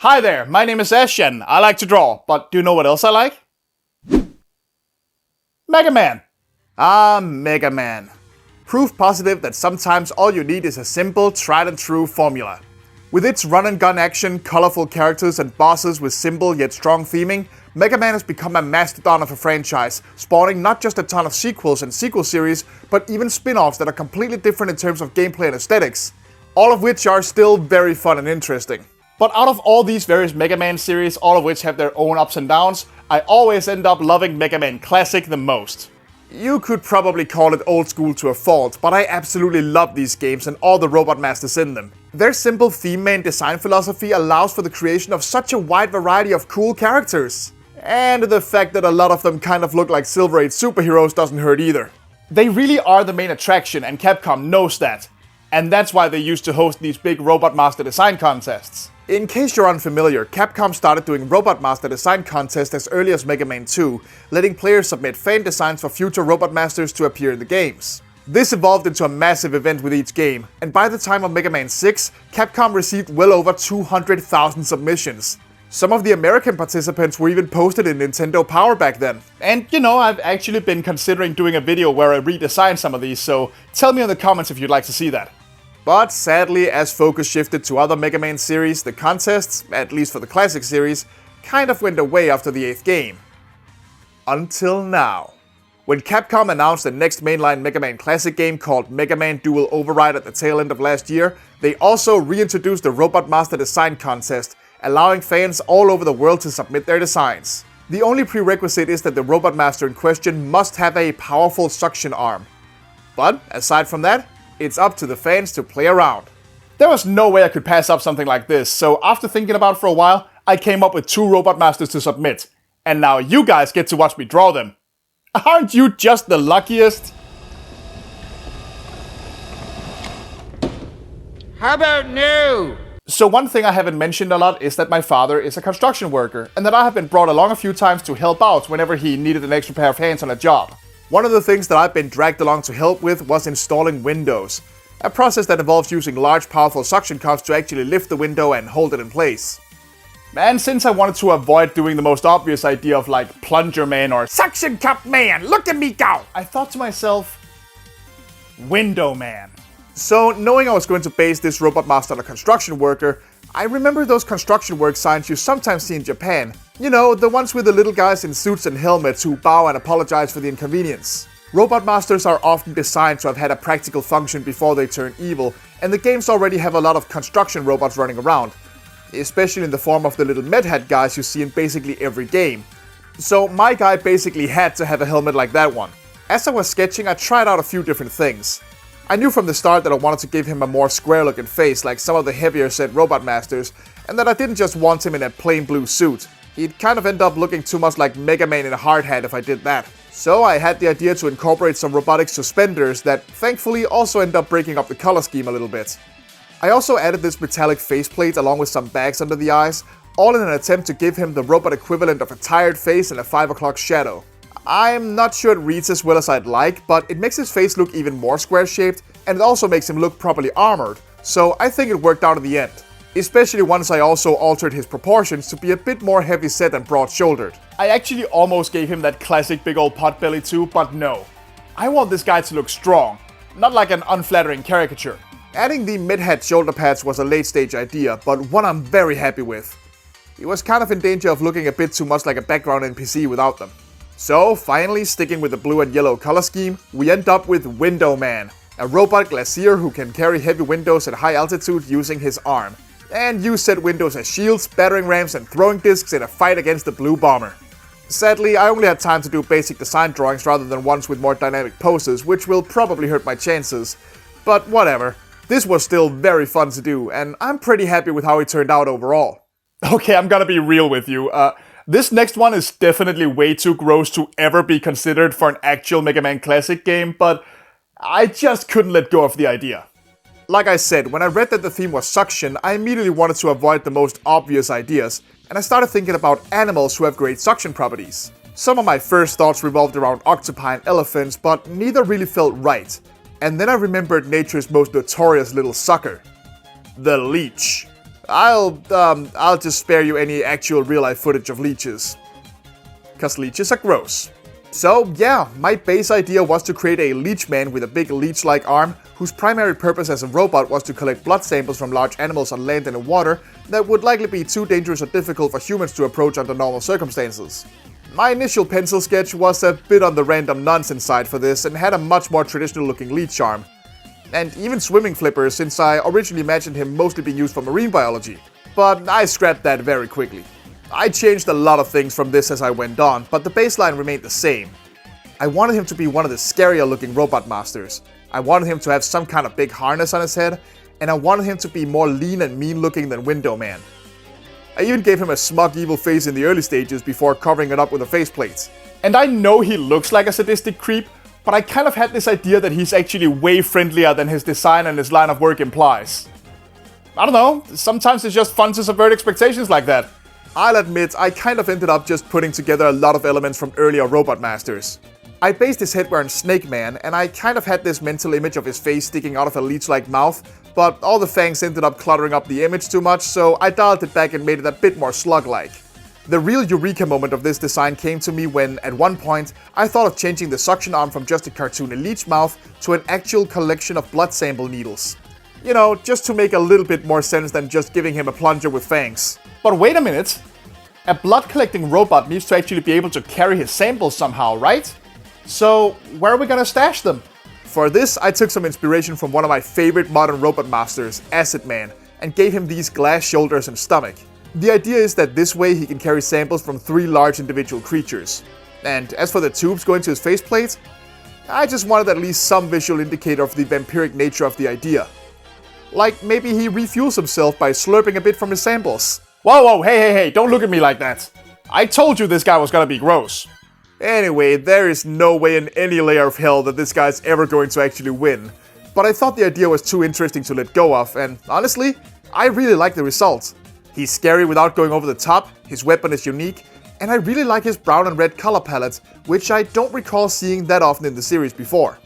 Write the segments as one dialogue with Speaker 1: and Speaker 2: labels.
Speaker 1: Hi there, my name is Ash and I like to draw, but do you know what else I like? Megaman! Megaman. Proof positive that sometimes all you need is a simple, tried and true formula. With its run and gun action, colorful characters and bosses with simple yet strong theming, Mega Man has become a mastodon of a franchise, spawning not just a ton of sequels and sequel series, but even spin-offs that are completely different in terms of gameplay and aesthetics, all of which are still very fun and interesting. But out of all these various Mega Man series, all of which have their own ups and downs, I always end up loving Megaman Classic the most. You could probably call it old school to a fault, but I absolutely love these games and all the robot masters in them. Their simple theme and design philosophy allows for the creation of such a wide variety of cool characters. And the fact that a lot of them kind of look like Silver Age superheroes doesn't hurt either. They really are the main attraction and Capcom knows that. And that's why they used to host these big Robot Master design contests. In case you're unfamiliar, Capcom started doing Robot Master design contests as early as Mega Man 2, letting players submit fan designs for future Robot Masters to appear in the games. This evolved into a massive event with each game, and by the time of Mega Man 6, Capcom received well over 200,000 submissions. Some of the American participants were even posted in Nintendo Power back then. And you know, I've actually been considering doing a video where I redesign some of these, so tell me in the comments if you'd like to see that. But sadly, as focus shifted to other Mega Man series, the contests, at least for the Classic series, kind of went away after the 8th game. Until now. When Capcom announced the next mainline Mega Man Classic game called Mega Man Dual Override at the tail end of last year, they also reintroduced the Robot Master Design Contest, allowing fans all over the world to submit their designs. The only prerequisite is that the Robot Master in question must have a powerful suction arm. But aside from that, it's up to the fans to play around. There was no way I could pass up something like this, so after thinking about it for a while, I came up with 2 Robot Masters to submit. And now you guys get to watch me draw them. Aren't you just the luckiest?
Speaker 2: How about new?
Speaker 1: So one thing I haven't mentioned a lot is that my father is a construction worker, and that I have been brought along a few times to help out whenever he needed an extra pair of hands on a job. One of the things that I've been dragged along to help with was installing windows, a process that involves using large powerful suction cups to actually lift the window and hold it in place. And since I wanted to avoid doing the most obvious idea of like Plunger Man or Suction Cup Man, look at me go, I thought to myself, Window Man. So knowing I was going to base this Robot Master on a construction worker, I remember those construction work signs you sometimes see in Japan. You know, the ones with the little guys in suits and helmets who bow and apologize for the inconvenience. Robot Masters are often designed to have had a practical function before they turn evil, and the games already have a lot of construction robots running around, especially in the form of the little medhat guys you see in basically every game. So my guy basically had to have a helmet like that one. As I was sketching, I tried out a few different things. I knew from the start that I wanted to give him a more square looking face like some of the heavier set Robot Masters, and that I didn't just want him in a plain blue suit. He'd kind of end up looking too much like Mega Man in a hard hat if I did that. So I had the idea to incorporate some robotic suspenders that thankfully also end up breaking up the color scheme a little bit. I also added this metallic faceplate along with some bags under the eyes, all in an attempt to give him the robot equivalent of a tired face and a 5 o'clock shadow. I'm not sure it reads as well as I'd like, but it makes his face look even more square-shaped, and it also makes him look properly armored, so I think it worked out in the end. Especially once I also altered his proportions to be a bit more heavy-set and broad-shouldered. I actually almost gave him that classic big old pot belly too, but no. I want this guy to look strong, not like an unflattering caricature. Adding the mid-hat shoulder pads was a late-stage idea, but one I'm very happy with. He was kind of in danger of looking a bit too much like a background NPC without them. So, finally, sticking with the blue and yellow color scheme, we end up with Window Man, a robot glacier who can carry heavy windows at high altitude using his arm, and use said windows as shields, battering rams, and throwing discs in a fight against the Blue Bomber. Sadly, I only had time to do basic design drawings rather than ones with more dynamic poses, which will probably hurt my chances, but whatever. This was still very fun to do, and I'm pretty happy with how it turned out overall. Okay, I'm gonna be real with you. This next one is definitely way too gross to ever be considered for an actual Mega Man Classic game, but I just couldn't let go of the idea. Like I said, when I read that the theme was suction, I immediately wanted to avoid the most obvious ideas, and I started thinking about animals who have great suction properties. Some of my first thoughts revolved around octopi and elephants, but neither really felt right. And then I remembered nature's most notorious little sucker. The leech. I'll just spare you any actual real-life footage of leeches. 'Cause leeches are gross. So yeah, my base idea was to create a Leech Man with a big leech-like arm, whose primary purpose as a robot was to collect blood samples from large animals on land and in water that would likely be too dangerous or difficult for humans to approach under normal circumstances. My initial pencil sketch was a bit on the random nonsense side for this and had a much more traditional looking leech arm. And even swimming flippers, since I originally imagined him mostly being used for marine biology. But I scrapped that very quickly. I changed a lot of things from this as I went on, but the baseline remained the same. I wanted him to be one of the scarier looking robot masters. I wanted him to have some kind of big harness on his head, and I wanted him to be more lean and mean looking than Window Man. I even gave him a smug evil face in the early stages before covering it up with a faceplate. And I know he looks like a sadistic creep, but I kind of had this idea that he's actually way friendlier than his design and his line of work implies. I don't know, sometimes it's just fun to subvert expectations like that. I'll admit, I kind of ended up just putting together a lot of elements from earlier Robot Masters. I based his headwear on Snake Man, and I kind of had this mental image of his face sticking out of a leech-like mouth, but all the fangs ended up cluttering up the image too much, so I dialed it back and made it a bit more slug-like. The real eureka moment of this design came to me when, at one point, I thought of changing the suction arm from just a cartoony leech mouth to an actual collection of blood sample needles. You know, just to make a little bit more sense than just giving him a plunger with fangs. But wait a minute! A blood-collecting robot needs to actually be able to carry his samples somehow, right? So, where are we gonna stash them? For this, I took some inspiration from one of my favorite modern robot masters, Acid Man, and gave him these glass shoulders and stomach. The idea is that this way he can carry samples from 3 large individual creatures. And as for the tubes going to his faceplate, I just wanted at least some visual indicator of the vampiric nature of the idea. Like maybe he refuels himself by slurping a bit from his samples. Whoa, hey, don't look at me like that. I told you this guy was gonna be gross. Anyway, there is no way in any layer of hell that this guy's ever going to actually win. But I thought the idea was too interesting to let go of, and honestly, I really like the result. He's scary without going over the top, his weapon is unique, and I really like his brown and red color palette, which I don't recall seeing that often in the series before.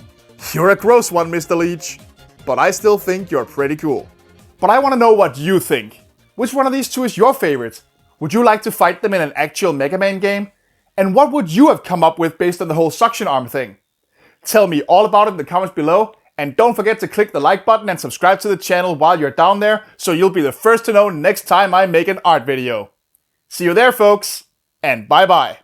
Speaker 1: You're a gross one, Mr. Leech, but I still think you're pretty cool. But I want to know what you think. Which one of these two is your favorite? Would you like to fight them in an actual Mega Man game? And what would you have come up with based on the whole suction arm thing? Tell me all about it in the comments below, and don't forget to click the like button and subscribe to the channel while you're down there, so you'll be the first to know next time I make an art video. See you there, folks, and bye bye.